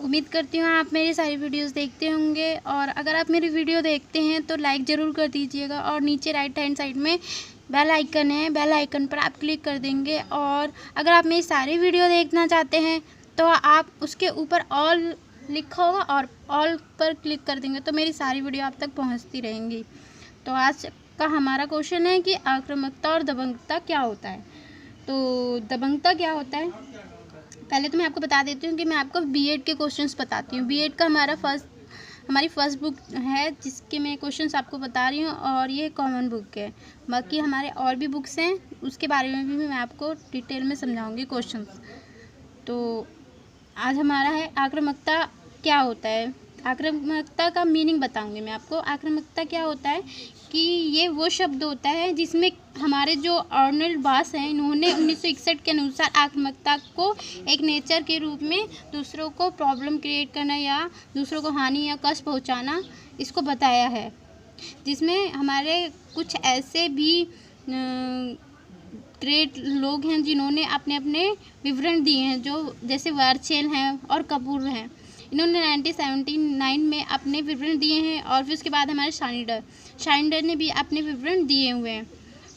उम्मीद करती हूँ आप मेरी सारी वीडियोस देखते होंगे, और अगर आप मेरी वीडियो देखते हैं तो लाइक ज़रूर कर दीजिएगा। और नीचे राइट हैंड साइड में बेल आइकन है, बेल आइकन पर आप क्लिक कर देंगे। और अगर आप मेरी सारी वीडियो देखना चाहते हैं तो आप उसके ऊपर ऑल लिखा होगा और ऑल पर क्लिक कर देंगे तो मेरी सारी वीडियो आप तक पहुँचती रहेंगी। तो आज का हमारा क्वेश्चन है कि आक्रामकता और दबंगता क्या होता है। तो दबंगता क्या होता है, पहले तो मैं आपको बता देती हूँ कि मैं आपको बीएड के क्वेश्चंस बताती हूँ। बीएड का हमारी फर्स्ट बुक है जिसके मैं क्वेश्चंस आपको बता रही हूँ, और ये कॉमन बुक है। बाकी हमारे और भी बुक्स हैं, उसके बारे में भी मैं आपको डिटेल में समझाऊंगी क्वेश्चंस। तो आज हमारा है आक्रामकता क्या होता है। आक्रामकता का मीनिंग बताऊंगी मैं आपको। आक्रामकता क्या होता है कि ये वो शब्द होता है जिसमें हमारे जो अर्नल्ड बास हैं, इन्होंने 1961 के अनुसार आक्रामकता को एक नेचर के रूप में दूसरों को प्रॉब्लम क्रिएट करना या दूसरों को हानि या कष्ट पहुंचाना, इसको बताया है। जिसमें हमारे कुछ ऐसे भी ग्रेट लोग हैं जिन्होंने अपने अपने विवरण दिए हैं, जो जैसे वर्चेल हैं और कपूर हैं। इन्होंने 1979 में अपने विवरण दिए हैं। और फिर उसके बाद हमारे शाइंडर ने भी अपने विवरण दिए हुए हैं।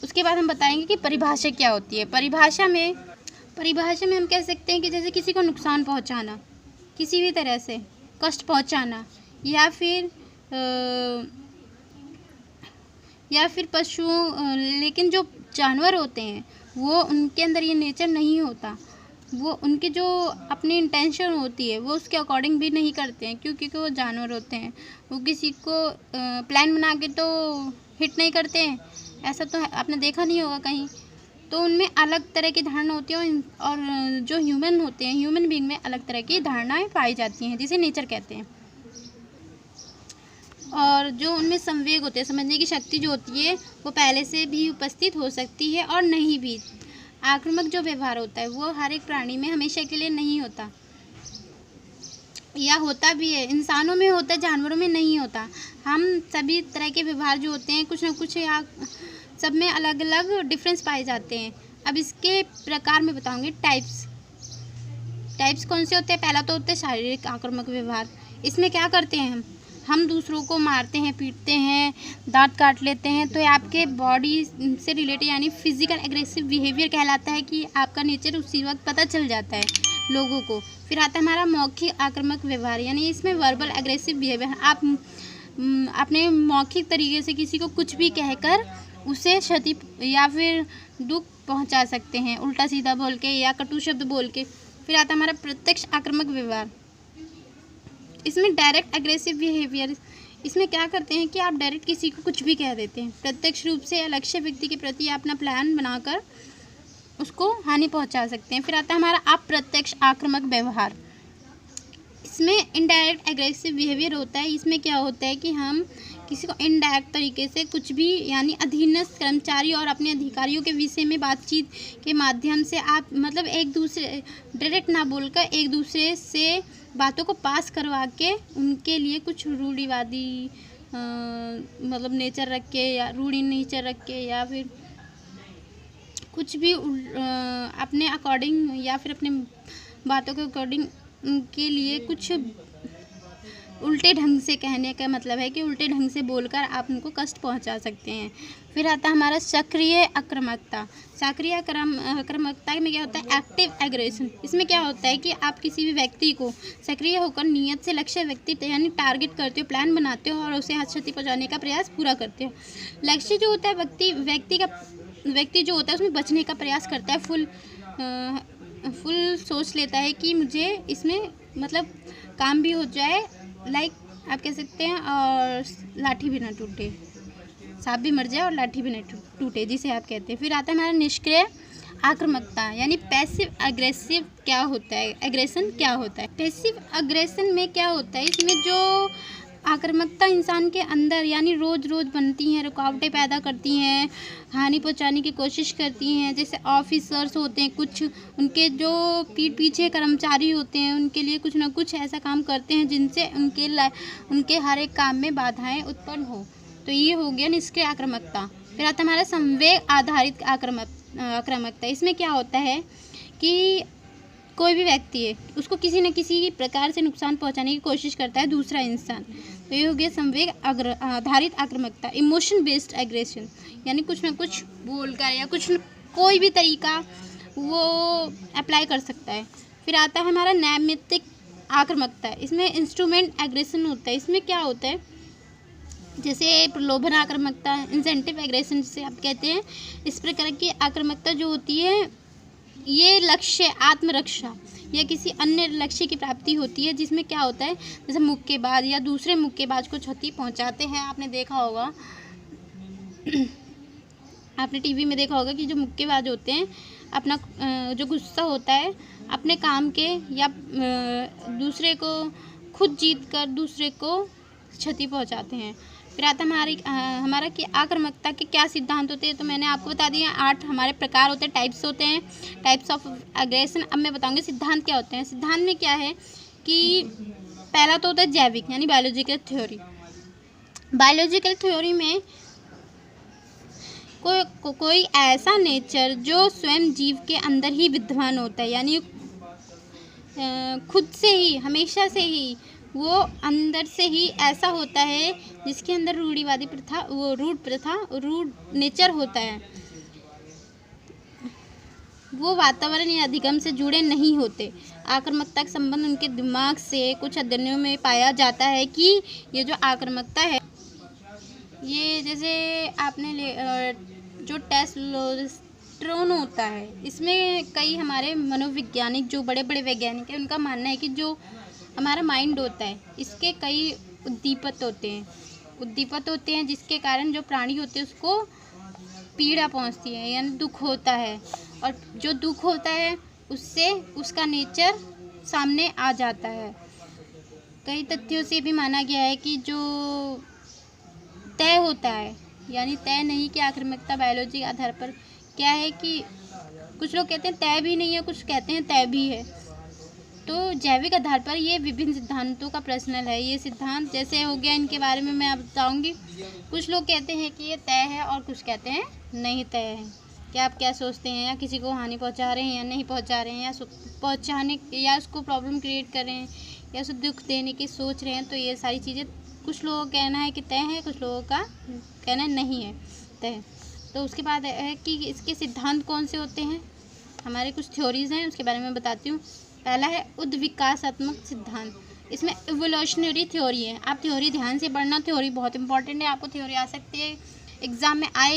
उसके बाद हम बताएंगे कि परिभाषा क्या होती है। परिभाषा में हम कह सकते हैं कि जैसे किसी को नुकसान पहुंचाना, किसी भी तरह से कष्ट पहुंचाना, या फिर पशुओं, लेकिन जो जानवर होते हैं वो उनके अंदर ये नेचर नहीं होता। वो उनके जो अपनी इंटेंशन होती है वो उसके अकॉर्डिंग भी नहीं करते हैं, क्योंकि वो जानवर होते हैं। वो किसी को प्लान बना के तो हिट नहीं करते हैं, ऐसा तो आपने देखा नहीं होगा कहीं। तो उनमें अलग तरह की धारणा होती है, और जो ह्यूमन होते हैं, ह्यूमन बीइंग में अलग तरह की धारणाएं पाई जाती हैं, जिसे नेचर कहते हैं। और जो उनमें संवेग होते हैं, समझने की शक्ति जो होती है, वो पहले से भी उपस्थित हो सकती है और नहीं भी। आक्रामक जो व्यवहार होता है वो हर एक प्राणी में हमेशा के लिए नहीं होता, या होता भी है, इंसानों में होता है, जानवरों में नहीं होता। हम सभी तरह के व्यवहार जो होते हैं कुछ ना कुछ, या सब में अलग अलग डिफरेंस पाए जाते हैं। अब इसके प्रकार में बताऊंगी। टाइप्स कौन से होते हैं। पहला तो होता है शारीरिक आक्रामक व्यवहार। इसमें क्या करते हैं हम दूसरों को मारते हैं, पीटते हैं, दांत काट लेते हैं। तो ये आपके बॉडी से रिलेटेड यानी फिजिकल एग्रेसिव बिहेवियर कहलाता है कि आपका नेचर उसी वक्त पता चल जाता है लोगों को। फिर आता है हमारा मौखिक आक्रामक व्यवहार, यानी इसमें वर्बल एग्रेसिव बिहेवियर। आप अपने मौखिक तरीके से किसी को कुछ भी कहकर उसे क्षति या फिर दुख पहुंचा सकते हैं, उल्टा सीधा बोल के या कटु शब्द बोल के। फिर आता है हमारा प्रत्यक्ष आक्रामक व्यवहार। इसमें डायरेक्ट एग्रेसिव बिहेवियर। इसमें क्या करते हैं कि आप डायरेक्ट किसी को कुछ भी कह देते हैं, प्रत्यक्ष रूप से लक्ष्य व्यक्ति के प्रति अपना प्लान बनाकर उसको हानि पहुंचा सकते हैं। फिर आता है हमारा अप्रत्यक्ष आक्रामक व्यवहार। इसमें इनडायरेक्ट एग्रेसिव बिहेवियर होता है। इसमें क्या होता है कि हम किसी को इनडायरेक्ट तरीके से कुछ भी, यानी अधीनस्थ कर्मचारी और अपने अधिकारियों के विषय में बातचीत के माध्यम से आप मतलब एक दूसरे डायरेक्ट ना बोलकर एक दूसरे से बातों को पास करवा के उनके लिए कुछ रूढ़िवादी मतलब नेचर रख के या रूढ़ी नेचर रख के या फिर कुछ भी अपने अकॉर्डिंग या फिर अपने बातों के अकॉर्डिंग के लिए कुछ उल्टे ढंग से कहने का मतलब है कि उल्टे ढंग से बोलकर आप उनको कष्ट पहुंचा सकते हैं। फिर आता है हमारा सक्रिय आक्रामकता। सक्रिय आक्रामकता में क्या होता है, एक्टिव एग्रेशन। इसमें क्या होता है कि आप किसी भी व्यक्ति को सक्रिय होकर नियत से लक्ष्य व्यक्ति यानी टारगेट करते हो, प्लान बनाते हो और उसे क्षति पहुंचाने का प्रयास पूरा करते हो। लक्ष्य जो होता है व्यक्ति जो होता है उसमें बचने का प्रयास करता है, फुल सोच लेता है कि मुझे इसमें मतलब काम भी हो जाए, लाइक आप कह सकते हैं, और लाठी भी ना टूटे, सांप भी मर जाए और लाठी भी ना टूटे, जिसे आप कहते हैं। फिर आता है हमारा निष्क्रिय आक्रामकता, यानी पैसिव एग्रेसिव क्या होता है, एग्रेशन क्या होता है। पैसिव एग्रेशन में क्या होता है, इसमें जो आक्रामकता इंसान के अंदर यानी रोज़ बनती हैं, रुकावटें पैदा करती हैं, हानि पहुंचाने की कोशिश करती हैं। जैसे ऑफिसर्स होते हैं कुछ, उनके जो पीठ पीछे कर्मचारी होते हैं उनके लिए कुछ ना कुछ ऐसा काम करते हैं जिनसे उनके हर एक काम में बाधाएं उत्पन्न हो। तो ये हो गया निष्क्रिय आक्रामकता। फिर आता है हमारा संवेग आधारित आक्रामकता। इसमें क्या होता है कि कोई भी व्यक्ति है उसको किसी न किसी प्रकार से नुकसान पहुंचाने की कोशिश करता है दूसरा इंसान। तो ये हो गया संवेग आधारित आक्रामकता, इमोशन बेस्ड एग्रेशन, यानी कुछ ना कुछ बोलकर या कोई भी तरीका वो अप्लाई कर सकता है। फिर आता है हमारा नैमित्तिक आक्रामकता, इसमें इंस्ट्रूमेंट एग्रेशन होता है। इसमें क्या होता है, जैसे प्रलोभन आक्रामकता, इंसेंटिव एग्रेशन जिसे आप कहते हैं। इस प्रकार की आक्रामकता जो होती है ये लक्ष्य आत्मरक्षा या किसी अन्य लक्ष्य की प्राप्ति होती है, जिसमें क्या होता है जैसे मुक्केबाज या दूसरे मुक्केबाज को क्षति पहुंचाते हैं। आपने देखा होगा आपने टीवी में देखा होगा कि जो मुक्केबाज होते हैं अपना जो गुस्सा होता है अपने काम के या दूसरे को खुद जीत कर दूसरे को क्षति पहुंचाते हैं। फिर आता हमारा कि आक्रामकता के क्या सिद्धांत होते हैं। तो मैंने आपको बता दिया 8 हमारे प्रकार होते हैं, टाइप्स होते हैं, टाइप्स ऑफ एग्रेशन। अब मैं बताऊंगी सिद्धांत क्या होते हैं। सिद्धांत में क्या है कि पहला तो होता है जैविक यानी बायोलॉजिकल थ्योरी। बायोलॉजिकल थ्योरी में कोई ऐसा नेचर जो स्वयं जीव के अंदर ही विद्यमान होता है, यानी खुद से ही हमेशा से ही वो अंदर से ही ऐसा होता है जिसके अंदर रूढ़िवादी प्रथा रूढ़ नेचर होता है। वो वातावरण या अधिगम से जुड़े नहीं होते। आक्रामकता का संबंध उनके दिमाग से कुछ अध्ययनों में पाया जाता है कि ये जो आक्रामकता है ये जैसे आपने जो टेस्टोस्टेरोन होता है, इसमें कई हमारे मनोवैज्ञानिक जो बड़े बड़े वैज्ञानिक हैं उनका मानना है कि जो हमारा माइंड होता है इसके कई उद्दीपक होते हैं जिसके कारण जो प्राणी होते हैं उसको पीड़ा पहुंचती है यानी दुख होता है, और जो दुख होता है उससे उसका नेचर सामने आ जाता है। कई तथ्यों से भी माना गया है कि जो तय होता है यानी तय नहीं कि आक्रामकता बायोलॉजी के आधार पर क्या है कि कुछ लोग कहते हैं तय भी नहीं है, कुछ कहते हैं तय भी है। तो जैविक आधार पर ये विभिन्न सिद्धांतों का प्रश्नल है। ये सिद्धांत जैसे हो गया इनके बारे में मैं आप बताऊंगी। कुछ लोग कहते हैं कि ये तय है और कुछ कहते हैं नहीं तय है। क्या आप क्या सोचते हैं, या किसी को हानि पहुंचा रहे हैं या नहीं पहुंचा रहे हैं, या पहुंचाने या उसको प्रॉब्लम क्रिएट कर रहे हैं या उसको दुख देने की सोच रहे हैं। तो ये सारी चीज़ें कुछ लोगों का कहना है कि तय है, कुछ लोगों का कहना नहीं है तय। तो उसके बाद है कि इसके सिद्धांत कौन से होते हैं। हमारे कुछ थ्योरीज़ हैं उसके बारे में बताती हूँ। पहला है उद्विकासात्मक सिद्धांत, इसमें इवोल्यूशनरी थ्योरी है। आप थ्योरी ध्यान से पढ़ना, थ्योरी बहुत इंपॉर्टेंट है। आपको थ्योरी आ सकती है एग्जाम में आ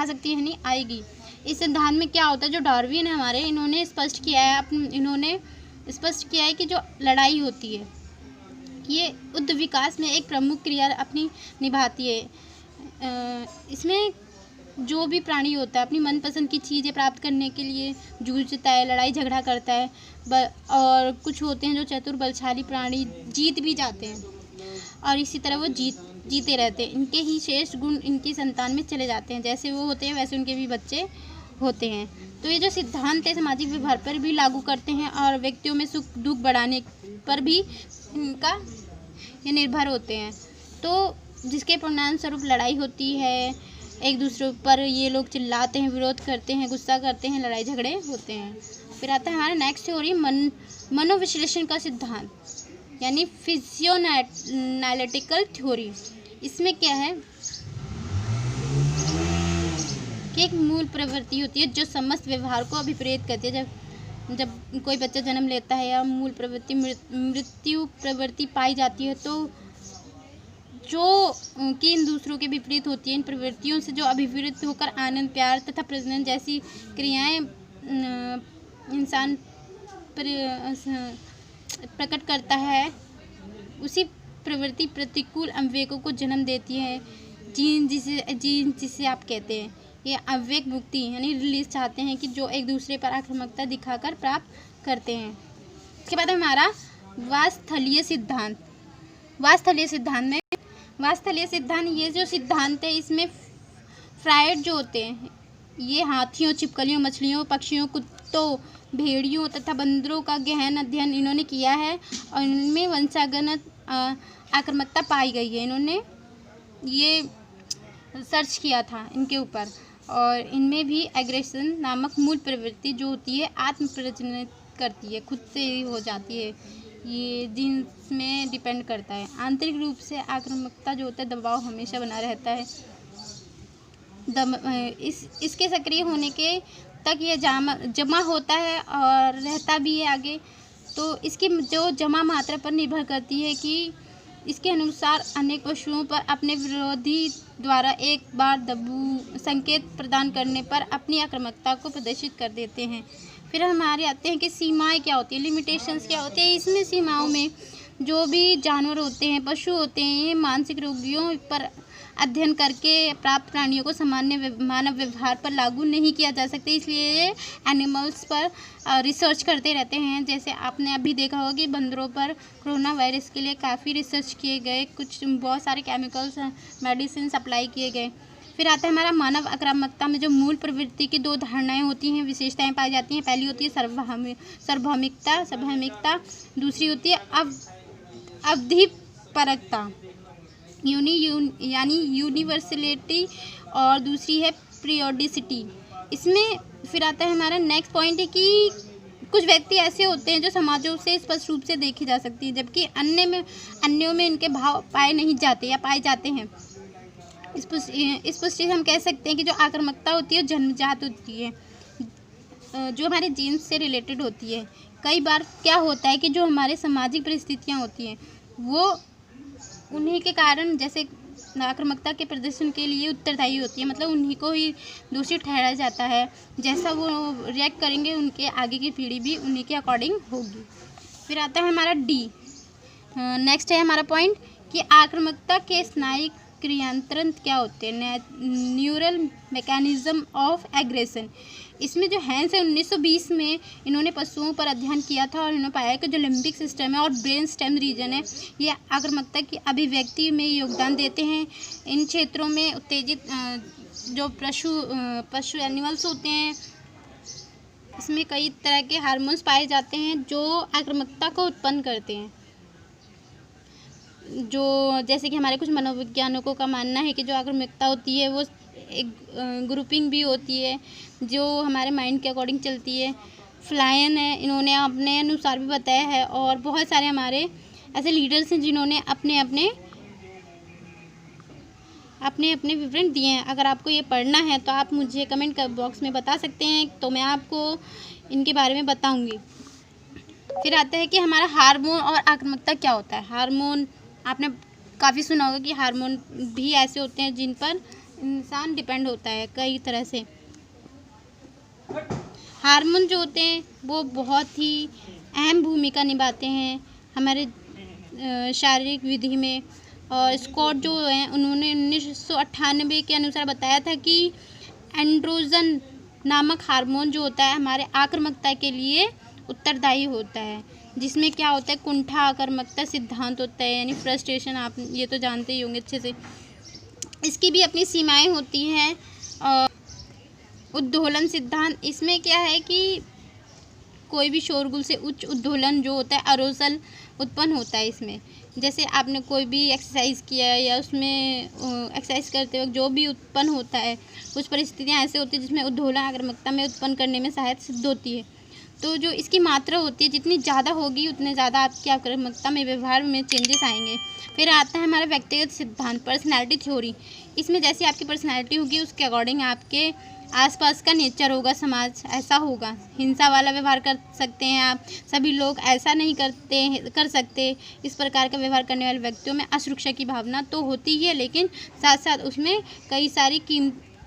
सकती है नहीं आएगी। इस सिद्धांत में क्या होता है, जो डार्विन है हमारे इन्होंने स्पष्ट किया है कि जो लड़ाई होती है ये उद्विकास में एक प्रमुख क्रिया अपनी निभाती है। इसमें जो भी प्राणी होता है अपनी मनपसंद की चीज़ें प्राप्त करने के लिए जूझता है, लड़ाई झगड़ा करता है। और कुछ होते हैं जो चतुर बलशाली प्राणी जीत भी जाते हैं और इसी तरह वो जीते रहते हैं। इनके ही श्रेष्ठ गुण इनकी संतान में चले जाते हैं, जैसे वो होते हैं वैसे उनके भी बच्चे होते हैं। तो ये जो सिद्धांत है सामाजिक व्यवहार पर भी लागू करते हैं और व्यक्तियों में सुख दुख बढ़ाने पर भी इनका ये निर्भर होते हैं। तो जिसके परिणाम स्वरूप लड़ाई होती है, एक दूसरे पर ये लोग चिल्लाते हैं, विरोध करते हैं, गुस्सा करते हैं, लड़ाई झगड़े होते हैं। फिर आता है हमारा नेक्स्ट थ्योरी मनोविश्लेषण का सिद्धांत यानी फिजियोएनालिटिकल थ्योरी। इसमें क्या है कि एक मूल प्रवृत्ति होती है जो समस्त व्यवहार को अभिप्रेत करती है। जब कोई बच्चा जन्म लेता है या मूल प्रवृत्ति मृत्यु प्रवृत्ति पाई जाती है तो जो कि इन दूसरों के विपरीत होती है। इन प्रवृत्तियों से जो अभिवृद्ध होकर आनंद, प्यार तथा प्रजनन जैसी क्रियाएं इंसान प्रकट करता है, उसी प्रवृत्ति प्रतिकूल आवेगों को जन्म देती है। जीन जिसे आप कहते हैं ये आवेग मुक्ति यानी रिलीज चाहते हैं कि जो एक दूसरे पर आक्रामकता दिखाकर प्राप्त करते हैं। इसके बाद हमारा वास्तलीय सिद्धांत ये जो सिद्धांत है इसमें फ्रायड जो होते हैं ये हाथियों, छिपकलियों, मछलियों, पक्षियों, कुत्तों, भेड़ियों तथा बंदरों का गहन अध्ययन इन्होंने किया है और इनमें वंशागत आक्रामकता पाई गई है। इन्होंने ये सर्च किया था इनके ऊपर और इनमें भी एग्रेशन नामक मूल प्रवृत्ति जो होती है आत्म प्रजनन करती है, खुद से ही हो जाती है, ये जीन्स में डिपेंड करता है। आंतरिक रूप से आक्रामकता जो होता है, दबाव हमेशा बना रहता है। इसके सक्रिय होने के तक ये जमा होता है और रहता भी है आगे। तो इसकी जो जमा मात्रा पर निर्भर करती है कि इसके अनुसार अनेक पशुओं पर अपने विरोधी द्वारा एक बार दबाव संकेत प्रदान करने पर अपनी आक्रामकता को प्रदर्शित कर देते हैं। फिर हमारे आते हैं कि सीमाएं क्या होती हैं, लिमिटेशंस क्या होती है। इसमें सीमाओं में जो भी जानवर होते हैं, पशु होते हैं, ये मानसिक रोगियों पर अध्ययन करके प्राप्त प्राणियों को सामान्य मानव व्यवहार पर लागू नहीं किया जा सकता, इसलिए ये एनिमल्स पर रिसर्च करते रहते हैं। जैसे आपने अभी देखा होगा कि बंदरों पर कोरोना वायरस के लिए काफ़ी रिसर्च किए गए, कुछ बहुत सारे केमिकल्स मेडिसिन अप्लाई किए गए। फिर आता है हमारा मानव आक्रामकता में जो मूल प्रवृत्ति की दो धारणाएं होती हैं, विशेषताएं पाई जाती हैं। पहली होती है सार्वभौमिकता, दूसरी होती है अवधिपरकता यानी यूनिवर्सलिटी, और दूसरी है पीरियोडिसिटी। इसमें फिर आता है हमारा नेक्स्ट पॉइंट है कि कुछ व्यक्ति ऐसे होते हैं जो समाजों से स्पष्ट रूप से देखे जा सकती है, जबकि अन्यों में इनके भाव पाए नहीं जाते या पाए जाते हैं। इस पुष्टि से हम कह सकते हैं कि जो आक्रामकता होती है जन्मजात होती है, जो हमारे जीन्स से रिलेटेड होती है। कई बार क्या होता है कि जो हमारे सामाजिक परिस्थितियाँ होती हैं वो उन्हीं के कारण, जैसे आक्रामकता के प्रदर्शन के लिए उत्तरदायी होती है, मतलब उन्हीं को ही दोषी ठहराया जाता है। जैसा वो रिएक्ट करेंगे उनके आगे की पीढ़ी भी उन्हीं के अकॉर्डिंग होगी। फिर आता है हमारा डी। नेक्स्ट है हमारा पॉइंट कि आक्रामकता के स्नायिक क्रियांतरण क्या होते हैं, न्यूरल मैकेनिज्म ऑफ एग्रेशन। इसमें जो हैंस है 1920 में इन्होंने पशुओं पर अध्ययन किया था और इन्होंने पाया कि जो लिम्बिक सिस्टम है और ब्रेन स्टेम रीजन है, ये आक्रामकता की अभिव्यक्ति में योगदान देते हैं। इन क्षेत्रों में उत्तेजित जो पशु एनिमल्स होते हैं, इसमें कई तरह के हार्मोन्स पाए जाते हैं जो आक्रामकता को उत्पन्न करते हैं। जो जैसे कि हमारे कुछ मनोवैज्ञानिकों का मानना है कि जो आक्रामकता होती है वो एक ग्रुपिंग भी होती है जो हमारे माइंड के अकॉर्डिंग चलती है। फ्लायन है, इन्होंने अपने अनुसार भी बताया है, और बहुत सारे हमारे ऐसे लीडर्स हैं जिन्होंने अपने अपने विवरण दिए हैं। अगर आपको ये पढ़ना है तो आप मुझे कमेंट बॉक्स में बता सकते हैं, तो मैं आपको इनके बारे में बताऊंगी। फिर आता है कि हमारा हार्मोन और आक्रामकता क्या होता है। हार्मोन आपने काफ़ी सुना होगा कि हार्मोन भी ऐसे होते हैं जिन पर इंसान डिपेंड होता है कई तरह से। हार्मोन जो होते हैं वो बहुत ही अहम भूमिका निभाते हैं हमारे शारीरिक विधि में। और स्कॉट जो हैं उन्होंने 1998 के अनुसार बताया था कि एंड्रोजन नामक हार्मोन जो होता है हमारे आक्रामकता के लिए उत्तरदायी होता है, जिसमें क्या होता है कुंठा आक्रामकता सिद्धांत होता है, यानी फ्रस्ट्रेशन। आप ये तो जानते ही होंगे अच्छे से। इसकी भी अपनी सीमाएं होती हैं। उद्दोलन सिद्धांत, इसमें क्या है कि कोई भी शोरगुल से उच्च उद्दोलन जो होता है अरोसल उत्पन्न होता है इसमें। जैसे आपने कोई भी एक्सरसाइज किया या उसमें एक्सरसाइज करते वक्त जो भी उत्पन्न होता है, कुछ परिस्थितियाँ ऐसे होती हैं जिसमें उद्दोलन आक्रामकता में उत्पन्न करने में सहायक सिद्ध होती है। तो जो इसकी मात्रा होती है जितनी ज़्यादा होगी उतने ज़्यादा आपकी आक्रामकता में व्यवहार में चेंजेस आएंगे। फिर आता है हमारा व्यक्तिगत सिद्धांत, पर्सनैलिटी थ्योरी। इसमें जैसी आपकी पर्सनैलिटी होगी उसके अकॉर्डिंग आपके आसपास का नेचर होगा, समाज ऐसा होगा। हिंसा वाला व्यवहार कर सकते हैं आप, सभी लोग ऐसा नहीं कर सकते। इस प्रकार का व्यवहार करने वाले व्यक्तियों में असुरक्षा की भावना तो होती ही है, लेकिन साथ साथ उसमें कई सारी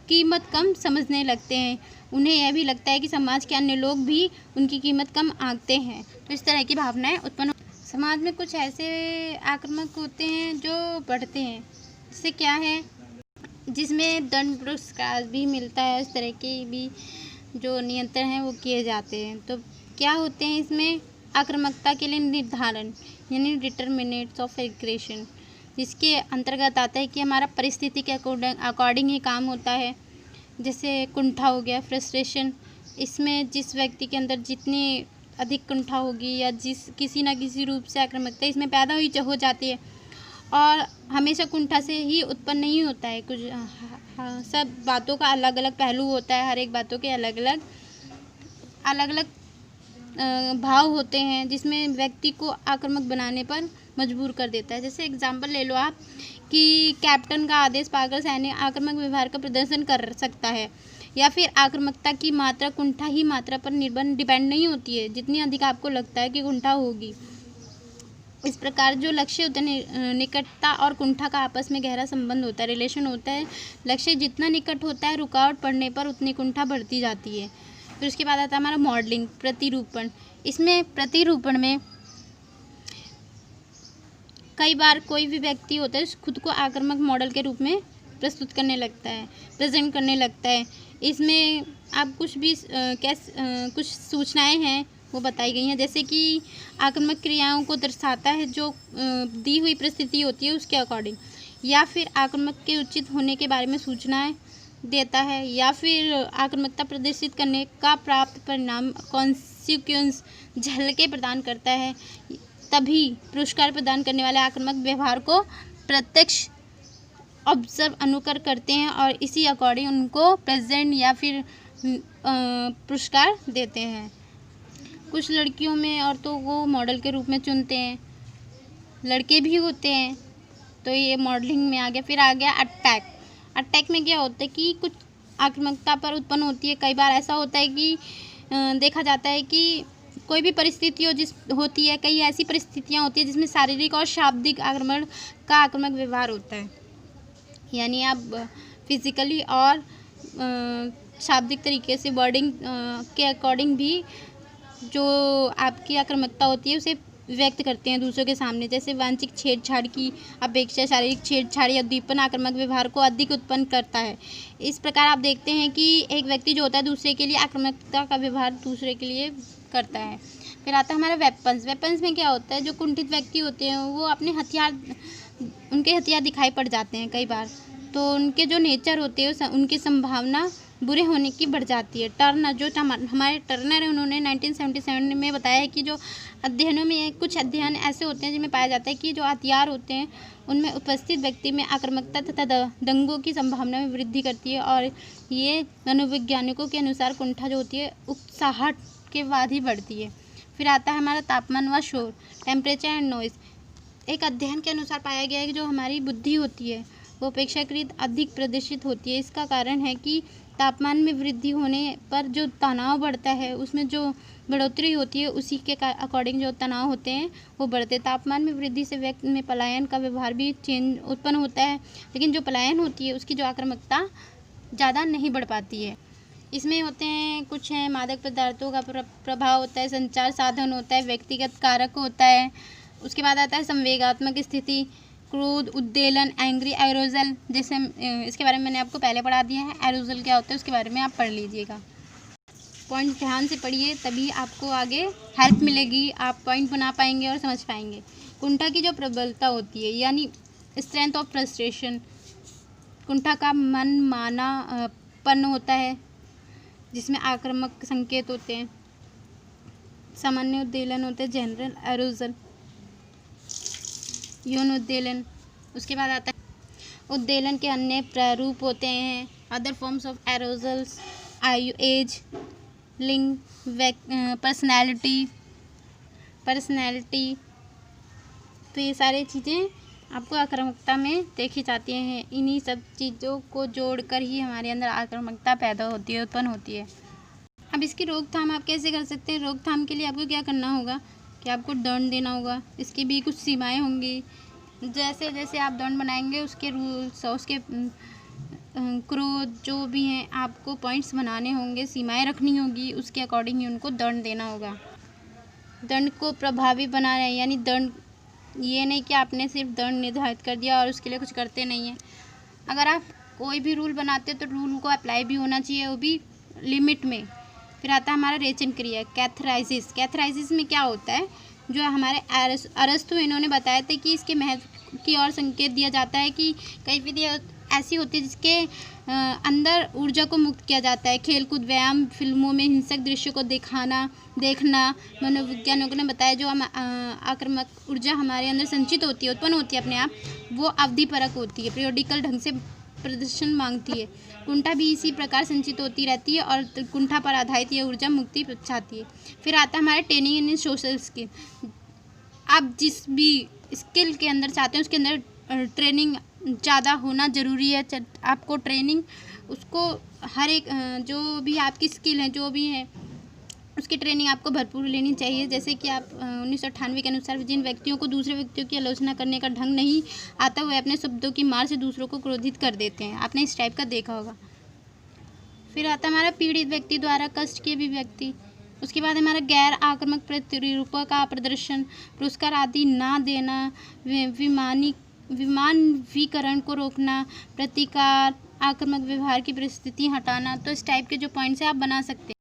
कीमत कम समझने लगते हैं। उन्हें यह भी लगता है कि समाज के अन्य लोग भी उनकी कीमत कम आंकते हैं। तो इस तरह की भावनाएं उत्पन्न समाज में कुछ ऐसे आक्रामक होते हैं जो बढ़ते हैं, इससे क्या है जिसमें दंड पुरस्कार भी मिलता है। इस तरह के भी जो नियंत्रण हैं वो किए जाते हैं। तो क्या होते हैं इसमें आक्रामकता के लिए निर्धारण, यानी डिटर्मिनेट्स ऑफ एग्रेशन, जिसके अंतर्गत आता है कि हमारा परिस्थिति के अकॉर्डिंग ही काम होता है। जैसे कुंठा हो गया, फ्रस्ट्रेशन। इसमें जिस व्यक्ति के अंदर जितनी अधिक कुंठा होगी या किसी न किसी रूप से आक्रामकता इसमें पैदा हो जाती है। और हमेशा कुंठा से ही उत्पन्न नहीं होता है, कुछ सब बातों का अलग अलग पहलू होता है। हर एक बातों के अलग अलग भाव होते हैं जिसमें व्यक्ति को आक्रामक बनाने पर मजबूर कर देता है। जैसे एग्जाम्पल ले लो आप कि कैप्टन का आदेश पाकर सैनिक आक्रामक व्यवहार का प्रदर्शन कर सकता है, या फिर आक्रामकता की मात्रा कुंठा ही मात्रा पर डिपेंड नहीं होती है, जितनी अधिक आपको लगता है कि कुंठा होगी। इस प्रकार जो लक्ष्य होता है, निकटता और कुंठा का आपस में गहरा संबंध होता है, रिलेशन होता है। लक्ष्य जितना निकट होता है, रुकावट पड़ने पर उतनी कुंठा बढ़ती जाती है। फिर उसके बाद आता है हमारा मॉडलिंग, प्रतिरूपण। इसमें प्रतिरूपण में कई बार कोई भी व्यक्ति होता है खुद को आक्रामक मॉडल के रूप में प्रस्तुत करने लगता है, प्रेजेंट करने लगता है। इसमें आप कुछ सूचनाएं हैं वो बताई गई हैं, जैसे कि आक्रामक क्रियाओं को दर्शाता है जो दी हुई परिस्थिति होती है उसके अकॉर्डिंग, या फिर आक्रामक के उचित होने के बारे में सूचनाएं देता है, या फिर आक्रामकता प्रदर्शित करने का प्राप्त परिणाम कॉन्सिक्वेंस झलके प्रदान करता है। तभी पुरस्कार प्रदान करने वाले आक्रामक व्यवहार को प्रत्यक्ष ऑब्जर्व अनुकर करते हैं और इसी अकॉर्डिंग उनको प्रेजेंट या फिर पुरस्कार देते हैं। कुछ लड़कियों में औरतों को मॉडल के रूप में चुनते हैं, लड़के भी होते हैं, तो ये मॉडलिंग में आ गया। फिर आ गया अटैक। अटैक में क्या होता है कि कुछ आक्रामकता पर उत्पन्न होती है। कई बार ऐसा होता है कि देखा जाता है कि कोई भी परिस्थिति होती है, कई ऐसी परिस्थितियाँ होती है जिसमें शारीरिक और शाब्दिक आक्रमण का आक्रामक व्यवहार होता है, यानी आप फिजिकली और शाब्दिक तरीके से वर्डिंग के अकॉर्डिंग भी जो आपकी आक्रामकता होती है उसे व्यक्त करते हैं दूसरों के सामने। जैसे वांछित छेड़छाड़ की अपेक्षा शारीरिक छेड़छाड़ या उद्दीपन आक्रामक व्यवहार को अधिक उत्पन्न करता है। इस प्रकार आप देखते हैं कि एक व्यक्ति जो होता है दूसरे के लिए आक्रामकता का व्यवहार दूसरे के लिए करता है। फिर आता है हमारा वेपन्स। वेपन्स में क्या होता है, जो कुंठित व्यक्ति होते हैं वो अपने उनके हथियार दिखाई पड़ जाते हैं कई बार, तो उनके जो नेचर होते हैं उनकी संभावना बुरे होने की बढ़ जाती है। हमारे टर्नर है, उन्होंने 1977 में बताया है कि जो अध्ययनों में कुछ अध्ययन ऐसे होते हैं जिनमें पाया जाता है कि जो हथियार होते हैं उनमें उपस्थित व्यक्ति में आक्रामकता तथा दंगों की संभावना में वृद्धि करती है, और ये मनोवैज्ञानिकों के अनुसार कुंठा जो होती है उकसाहट के बाद ही बढ़ती है। फिर आता है हमारा तापमान व शोर, टेम्परेचर एंड नॉइज़। एक अध्ययन के अनुसार पाया गया है कि जो हमारी बुद्धि होती है वो अपेक्षाकृत अधिक प्रदर्शित होती है। इसका कारण है कि तापमान में वृद्धि होने पर जो तनाव बढ़ता है उसमें जो बढ़ोतरी होती है उसी के अकॉर्डिंग जो तनाव होते हैं वो बढ़ते हैं। तापमान में वृद्धि से व्यक्ति में पलायन का व्यवहार भी उत्पन्न होता है, लेकिन जो पलायन होती है उसकी जो आक्रामकता ज़्यादा नहीं बढ़ पाती है। इसमें होते हैं कुछ हैं मादक पदार्थों का प्रभाव होता है, संचार साधन होता है, व्यक्तिगत कारक होता है। उसके बाद आता है संवेगात्मक स्थिति, क्रोध, उद्वेलन, एंग्री, एरोजल। जैसे इसके बारे में मैंने आपको पहले पढ़ा दिया है, एरोजल क्या होता है उसके बारे में आप पढ़ लीजिएगा। पॉइंट ध्यान से पढ़िए तभी आपको आगे हेल्प मिलेगी, आप पॉइंट बना पाएंगे और समझ पाएंगे। कुंठा की जो प्रबलता होती है यानी स्ट्रेंथ ऑफ फ्रस्ट्रेशन, कुंठा का मन मानापन होता है जिसमें आक्रामक संकेत होते हैं। सामान्य उद्वेलन होते हैं, जनरल एरोजल, यौन उद्वेलन। उसके बाद आता है उद्वेलन के अन्य प्रारूप होते हैं, अदर फॉर्म्स ऑफ एरोजल्स, एज, लिंग, पर्सनैलिटी। तो ये सारी चीज़ें आपको आक्रामकता में देखी जाती हैं। इन्हीं सब चीज़ों को जोड़कर ही हमारे अंदर आक्रामकता पैदा होती है, उत्पन्न होती है। अब इसकी रोकथाम आप कैसे कर सकते हैं? रोकथाम के लिए आपको क्या करना होगा कि आपको दंड देना होगा। इसकी भी कुछ सीमाएं होंगी, जैसे जैसे आप दंड बनाएंगे उसके रूल्स और उसके क्रोध जो भी हैं आपको पॉइंट्स बनाने होंगे, सीमाएं रखनी होगी, उसके अकॉर्डिंग ही उनको दंड देना होगा। दंड को प्रभावी बनाना है, यानी दंड ये नहीं कि आपने सिर्फ दंड निर्धारित कर दिया और उसके लिए कुछ करते नहीं हैं। अगर आप कोई भी रूल बनाते हो तो रूल को अप्लाई भी होना चाहिए, वो भी लिमिट में। फिर आता है हमारा रेचन क्रिया, कैथराइसिस। कैथराइसिस में क्या होता है, जो हमारे अरस्तु इन्होंने बताया था कि इसके महत्व की ओर संकेत दिया जाता है कि कई विधियाँ ऐसी होती है जिसके अंदर ऊर्जा को मुक्त किया जाता है। खेलकूद, व्यायाम, फिल्मों में हिंसक दृश्यों को देखना। मनोवैज्ञानिकों ने बताया जो आक्रामक ऊर्जा हमारे अंदर संचित होती है, उत्पन्न होती है अपने आप, वो अवधि परक होती है, पीरियोडिकल ढंग से प्रदर्शन मांगती है। कुंठा भी इसी प्रकार संचित होती रहती है और कुंठा पर आधारित ये ऊर्जा मुक्ति चाहती है। फिर आता है हमारा ट्रेनिंग इन सोशल स्किल। आप जिस भी स्किल के अंदर चाहते हैं उसके अंदर ट्रेनिंग ज़्यादा होना ज़रूरी है। आपको ट्रेनिंग उसको हर एक जो भी आपकी स्किल है जो भी है उसकी ट्रेनिंग आपको भरपूर लेनी चाहिए। जैसे कि आप 1998 के अनुसार जिन व्यक्तियों को दूसरे व्यक्तियों की आलोचना करने का ढंग नहीं आता वह अपने शब्दों की मार से दूसरों को क्रोधित कर देते हैं। आपने इस टाइप का देखा होगा। फिर आता है हमारा पीड़ित व्यक्ति द्वारा कष्ट की अभिव्यक्ति। उसके बाद हमारा गैर आक्रामक प्रतिरूपों का प्रदर्शन, पुरस्कार आदि ना देना, विमानवीकरण को रोकना, प्रतिकार, आक्रामक व्यवहार की परिस्थिति हटाना। तो इस टाइप के जो पॉइंट्स हैं आप बना सकते हैं।